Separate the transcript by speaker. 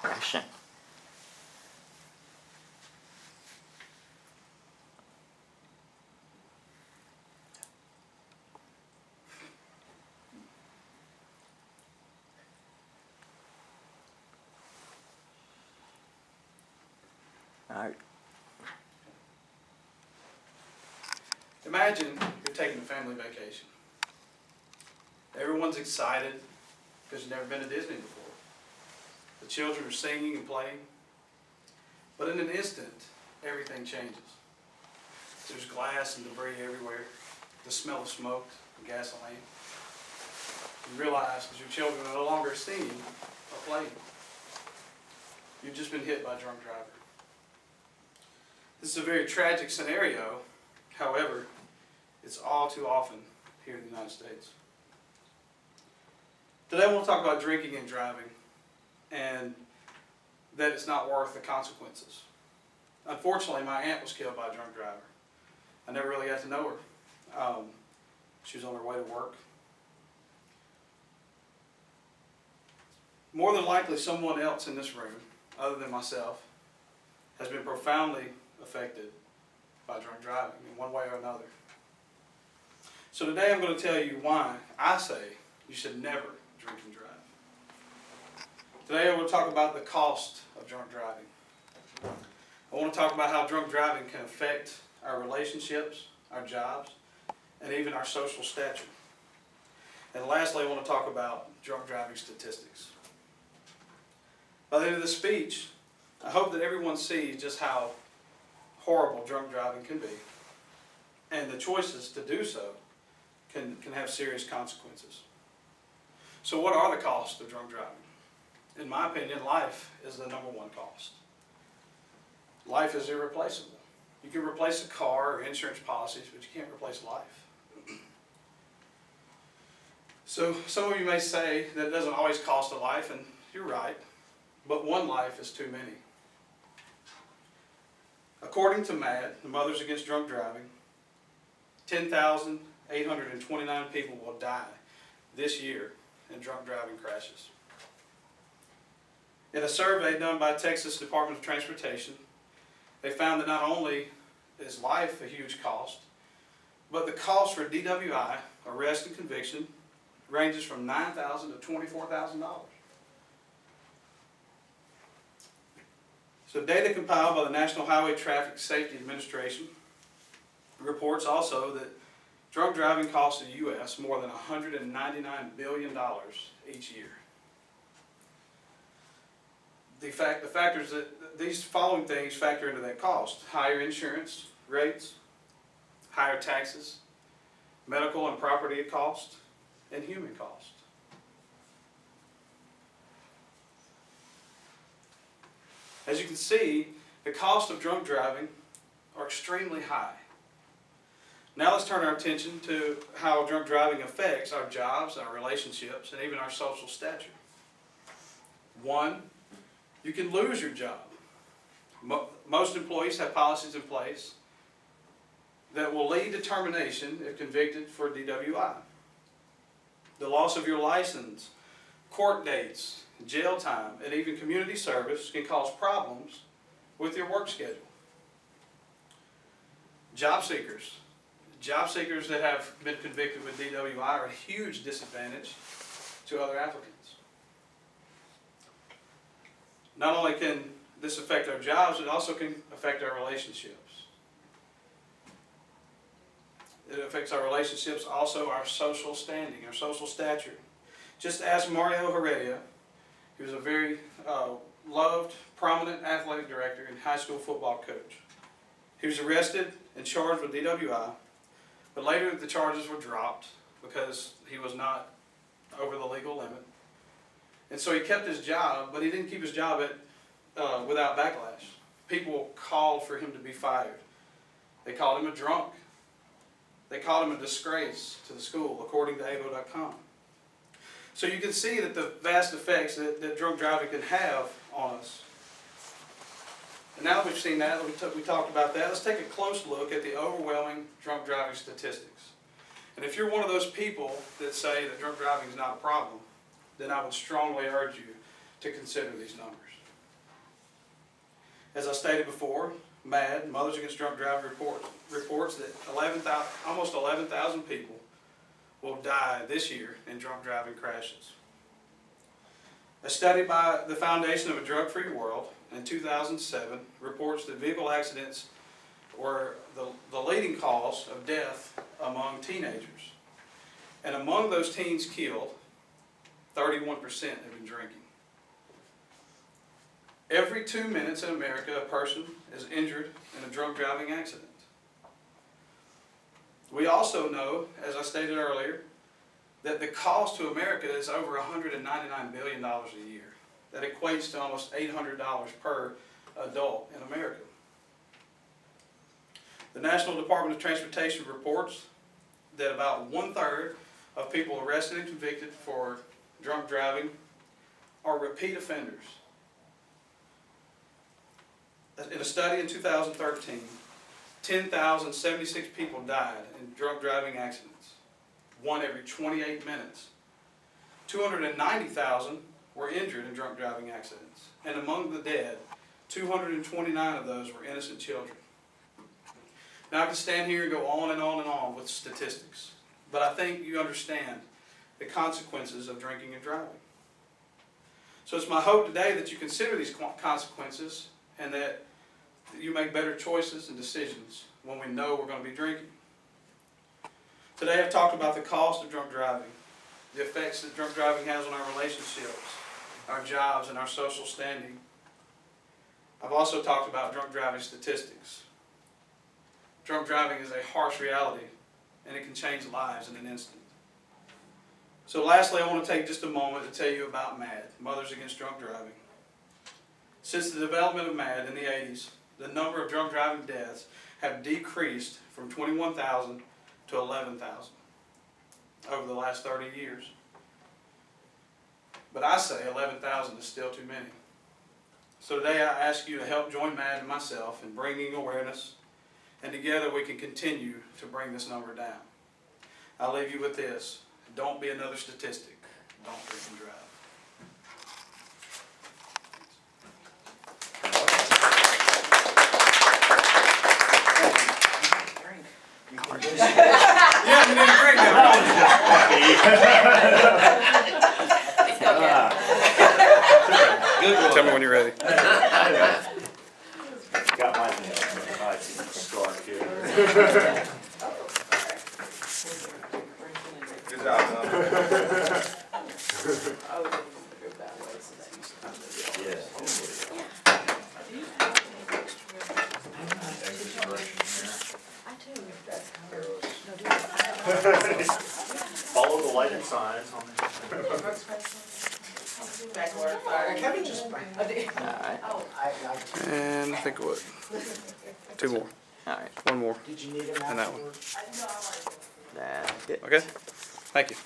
Speaker 1: question. All right.
Speaker 2: Imagine you're taking a family vacation. Everyone's excited because you've never been to Disney before. The children are singing and playing. But in an instant, everything changes. There's glass and debris everywhere, the smell of smoke and gasoline. You realize that your children are no longer singing or playing. You've just been hit by a drunk driver. This is a very tragic scenario. However, it's all too often here in the United States. Today I want to talk about drinking and driving, and that it's not worth the consequences. Unfortunately, my aunt was killed by a drunk driver. I never really got to know her. She was on her way to work. More than likely, someone else in this room, other than myself, has been profoundly affected by drunk driving in one way or another. So today I'm going to tell you why I say you should never drink and drive. Today I want to talk about the cost of drunk driving. I want to talk about how drunk driving can affect our relationships, our jobs, and even our social stature. And lastly, I want to talk about drunk driving statistics. By the end of the speech, I hope that everyone sees just how horrible drunk driving can be, and the choices to do so can have serious consequences. So what are the costs of drunk driving? In my opinion, life is the number one cost. Life is irreplaceable. You can replace a car or insurance policies, but you can't replace life. So some of you may say that it doesn't always cost a life, and you're right, but one life is too many. According to MAD, the Mothers Against Drunk Driving, 10,829 people will die this year in drunk driving crashes. In a survey done by Texas Department of Transportation, they found that not only is life a huge cost, but the cost for DWI, arrest and conviction, ranges from $9,000 to $24,000. So data compiled by the National Highway Traffic Safety Administration reports also that drunk driving costs the U.S. more than $199 billion each year. The factors that these following things factor into that cost: higher insurance rates, higher taxes, medical and property cost, and human cost. As you can see, the cost of drunk driving are extremely high. Now let's turn our attention to how drunk driving affects our jobs, our relationships, and even our social stature. One, you can lose your job. Most employees have policies in place that will lead to termination if convicted for DWI. The loss of your license, court dates, jail time, and even community service can cause problems with your work schedule. Job seekers. Job seekers that have been convicted with DWI are a huge disadvantage to other applicants. Not only can this affect our jobs, it also can affect our relationships. It affects our relationships, also our social standing, our social stature. Just ask Mario Heredia. He was a very loved, prominent athletic director and high school football coach. He was arrested and charged with DWI, but later the charges were dropped because he was not over the legal limit. And so he kept his job, but he didn't keep his job without backlash. People called for him to be fired. They called him a drunk. They called him a disgrace to the school, according to AVO.com. So you can see that the vast effects that drunk driving can have on us. And now that we've seen that, we talked about that, let's take a close look at the overwhelming drunk driving statistics. And if you're one of those people that say that drunk driving is not a problem, then I would strongly urge you to consider these numbers. As I stated before, MAD, Mothers Against Drunk Driving, reports that almost 11,000 people will die this year in drunk driving crashes. A study by the Foundation of a Drug-Free World in 2007 reports that vehicle accidents were the leading cause of death among teenagers. And among those teens killed, 31% have been drinking. Every 2 minutes in America, a person is injured in a drunk driving accident. We also know, as I stated earlier, that the cost to America is over $199 billion a year. That equates to almost $800 per adult in America. The National Department of Transportation reports that about 1/3 of people arrested and convicted for drunk driving are repeat offenders. In a study in 2013, 10,076 people died in drunk driving accidents, one every 28 minutes. 290,000 were injured in drunk driving accidents, and among the dead, 229 of those were innocent children. Now I can stand here and go on and on and on with statistics, but I think you understand the consequences of drinking and driving. So it's my hope today that you consider these consequences and that you make better choices and decisions when we know we're going to be drinking. Today I've talked about the cost of drunk driving, the effects that drunk driving has on our relationships, our jobs, and our social standing. I've also talked about drunk driving statistics. Drunk driving is a harsh reality, and it can change lives in an instant. So lastly, I want to take just a moment to tell you about MAD, Mothers Against Drunk Driving. Since the development of MAD in the 80s, the number of drunk driving deaths have decreased from 21,000 to 11,000 over the last 30 years. But I say 11,000 is still too many. So today I ask you to help join MAD and myself in bringing awareness, and together we can continue to bring this number down. I'll leave you with this. Don't be another statistic. Don't drink and drive. Yeah, we didn't drink now. Good one. Tell me when you're ready.
Speaker 3: Got my nice start here.
Speaker 4: Good job,
Speaker 3: Follow the lighted signs on there.
Speaker 4: Kevin just bring.
Speaker 1: Alright,
Speaker 2: And I think what? Two more.
Speaker 1: alright.
Speaker 2: One more.
Speaker 4: Did you need him
Speaker 2: And that one.
Speaker 4: afterwards?
Speaker 1: That's it.
Speaker 2: Okay? Thank you.